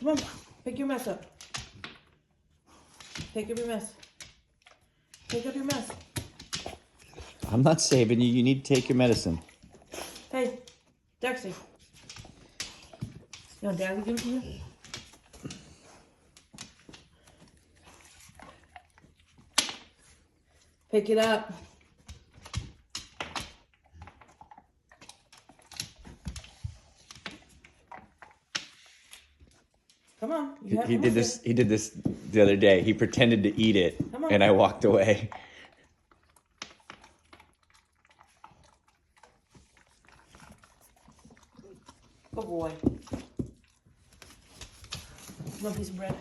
Come on, pick your mess up. Pick up your mess. Pick up your mess. I'm not saving you. You need to take your medicine. Hey, Dexter. You want Dad to give it to you? Pick it up. Come on. He did this. He did this the other day. He pretended to eat it, and I walked away. Good boy. Want a piece of bread?